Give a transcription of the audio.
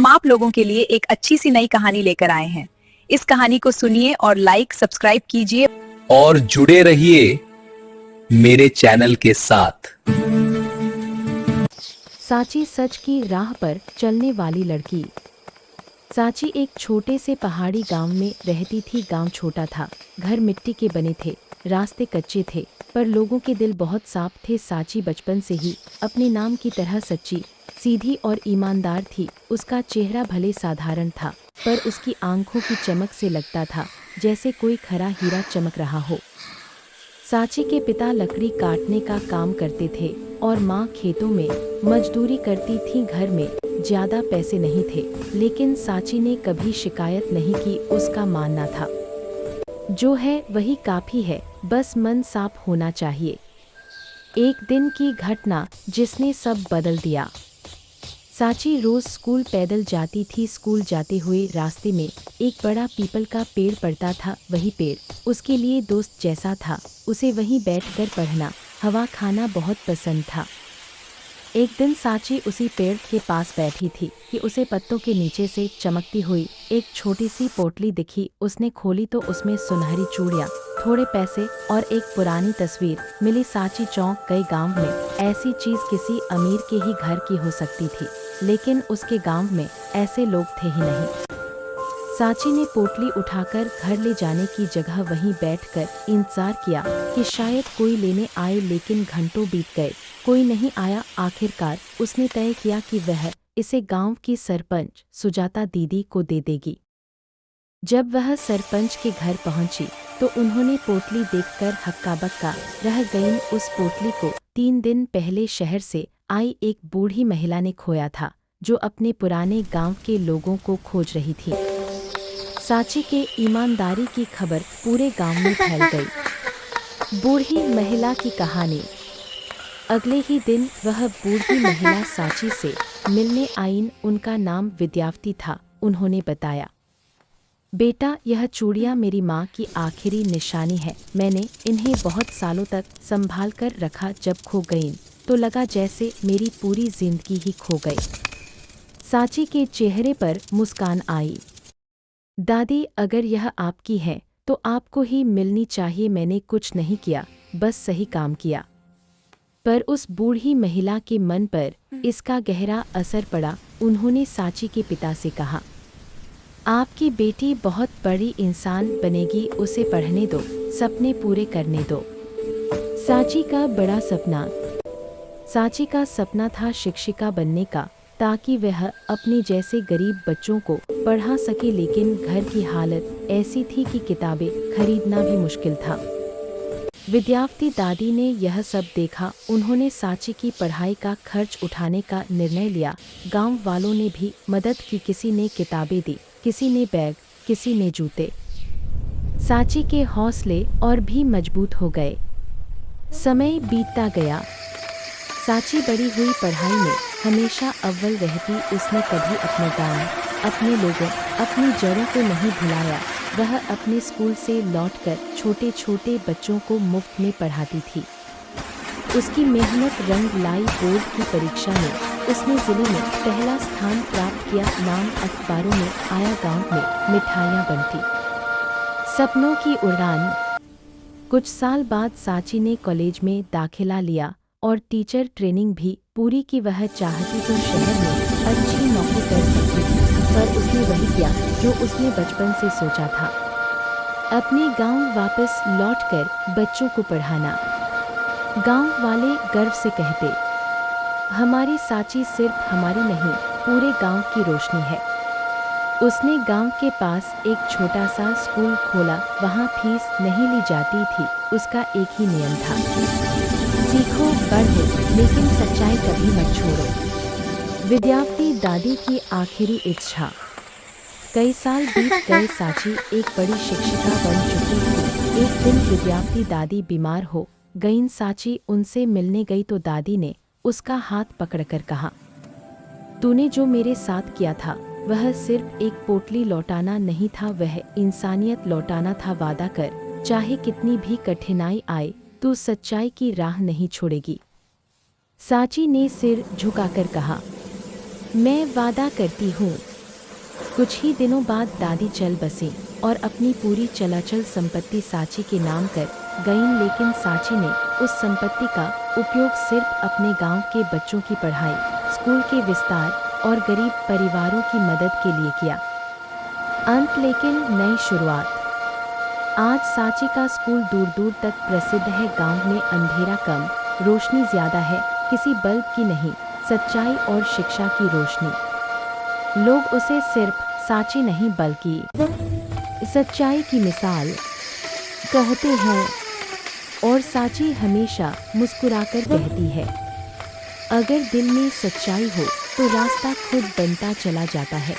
हम आप लोगों के लिए एक अच्छी सी नई कहानी लेकर आए हैं। इस कहानी को सुनिए और लाइक सब्सक्राइब कीजिए और जुड़े रहिए मेरे चैनल के साथ। साची सच की राह पर चलने वाली लड़की। साची एक छोटे से पहाड़ी गांव में रहती थी। गांव छोटा था, घर मिट्टी के बने थे, रास्ते कच्चे थे, पर लोगों के दिल बहुत साफ थे। साची बचपन से ही अपने नाम की तरह सच्ची, सीधी और ईमानदार थी। उसका चेहरा भले साधारण था, पर उसकी आंखों की चमक से लगता था जैसे कोई खरा हीरा चमक रहा हो। साची के पिता लकड़ी काटने का काम करते थे और माँ खेतों में मजदूरी करती थी। घर में ज्यादा पैसे नहीं थे, लेकिन साची ने कभी शिकायत नहीं की। उसका मानना था, जो है वही काफी है, बस मन साफ होना चाहिए। एक दिन की घटना जिसने सब बदल दिया। साची रोज स्कूल पैदल जाती थी। स्कूल जाते हुए रास्ते में एक बड़ा पीपल का पेड़ पड़ता था। वही पेड़ उसके लिए दोस्त जैसा था। उसे वहीं बैठकर पढ़ना, हवा खाना बहुत पसंद था। एक दिन साची उसी पेड़ के पास बैठी थी कि उसे पत्तों के नीचे से चमकती हुई एक छोटी सी पोटली दिखी। उसने खोली तो उसमें सुनहरी चूड़ियाँ, थोड़े पैसे और एक पुरानी तस्वीर मिली। साची चौंक गई। गांव में ऐसी चीज किसी अमीर के ही घर की हो सकती थी, लेकिन उसके गांव में ऐसे लोग थे ही नहीं। साची ने पोटली उठाकर घर ले जाने की जगह वहीं बैठकर इंतजार किया कि शायद कोई लेने आए, लेकिन घंटों बीत गए, कोई नहीं आया। आखिरकार उसने तय किया कि वह इसे गांव की सरपंच सुजाता दीदी को दे देगी। जब वह सरपंच के घर पहुंची तो उन्होंने पोटली देखकर हक्का बक्का रह गईं। उस पोटली को 3 दिन पहले शहर से आई एक बूढ़ी महिला ने खोया था, जो अपने पुराने गांव के लोगों को खोज रही थी। साची के ईमानदारी की खबर पूरे गांव में फैल गई। बूढ़ी महिला की कहानी। अगले ही दिन वह बूढ़ी महिला साची से मिलने आई। उनका नाम विद्यावती था। उन्होंने बताया, बेटा, यह चूड़ियाँ मेरी माँ की आखिरी निशानी है। मैंने इन्हें बहुत सालों तक संभाल कर रखा। जब खो गईं तो लगा जैसे मेरी पूरी जिंदगी ही खो गई। साची के चेहरे पर मुस्कान आई। दादी, अगर यह आपकी है तो आपको ही मिलनी चाहिए। मैंने कुछ नहीं किया, बस सही काम किया। पर उस बूढ़ी महिला के मन पर इसका गहरा असर पड़ा। उन्होंने साची के पिता से कहा, आपकी बेटी बहुत बड़ी इंसान बनेगी, उसे पढ़ने दो, सपने पूरे करने दो। साची का बड़ा सपना। साची का सपना था शिक्षिका बनने का, ताकि वह अपने जैसे गरीब बच्चों को पढ़ा सके। लेकिन घर की हालत ऐसी थी कि किताबें खरीदना भी मुश्किल था। विद्यावती दादी ने यह सब देखा। उन्होंने साची की पढ़ाई का खर्च उठाने का निर्णय लिया। गांव वालों ने भी मदद की। किसी ने किताबें दी, किसी ने बैग, किसी ने जूते। साची के हौसले और भी मजबूत हो गए। समय बीतता गया। साची बड़ी हुई, पढ़ाई में हमेशा अव्वल रहती। उसने कभी अपने गांव, अपने लोगों, अपनी जड़ों को नहीं भुलाया। वह अपने स्कूल से लौटकर छोटे छोटे बच्चों को मुफ्त में पढ़ाती थी। उसकी मेहनत रंग लाई। बोर्ड की परीक्षा में उसने जिले में पहला स्थान प्राप्त किया। नाम अखबारों में आया। गांव में मिठाइयाँ बनती। सपनों की उड़ान। कुछ साल बाद साची ने कॉलेज में दाखिला लिया और टीचर ट्रेनिंग भी पूरी की। वह चाहती तो शहर में अच्छी नौकरी कर सकती थी, पर उसने वही किया जो उसने बचपन से सोचा था, अपने गांव वापस लौटकर बच्चों को पढ़ाना। गांव वाले गर्व से कहते, हमारी साची सिर्फ हमारी नहीं, पूरे गांव की रोशनी है। उसने गांव के पास एक छोटा सा स्कूल खोला। वहां फीस नहीं ली जाती थी। उसका एक ही नियम था, सीखो, पढ़ो, लेकिन सच्चाई कभी मत छोड़ो। विद्यावती दादी की आखिरी इच्छा। कई साल बीत गए। साची एक बड़ी शिक्षिका बन चुकी थी। एक दिन विद्यावती दादी बीमार हो गईं। साची उनसे मिलने गई तो दादी ने उसका हाथ पकड़कर कहा, तूने जो मेरे साथ किया था वह सिर्फ एक पोटली लौटाना नहीं था, वह इंसानियत लौटाना था। वादा कर, चाहे कितनी भी कठिनाई आए, तू सच्चाई की राह नहीं छोड़ेगी। साची ने सिर झुकाकर कहा, मैं वादा करती हूँ। कुछ ही दिनों बाद दादी चल बसी और अपनी पूरी चलाचल संपत्ति साची के नाम कर गईं, लेकिन साची ने उस संपत्ति का उपयोग सिर्फ अपने गांव के बच्चों की पढ़ाई, स्कूल के विस्तार और गरीब परिवारों की मदद के लिए किया। अंत लेकिन नई शुरुआत। आज साची का स्कूल दूर दूर तक प्रसिद्ध है। गांव में अंधेरा कम, रोशनी ज्यादा है, किसी बल्ब की नहीं, सच्चाई और शिक्षा की रोशनी। लोग उसे सिर्फ साची नहीं बल्कि सच्चाई की मिसाल कहते हैं। और साची हमेशा मुस्कुराकर कहती है, अगर दिल में सच्चाई हो तो रास्ता खुद बनता चला जाता है।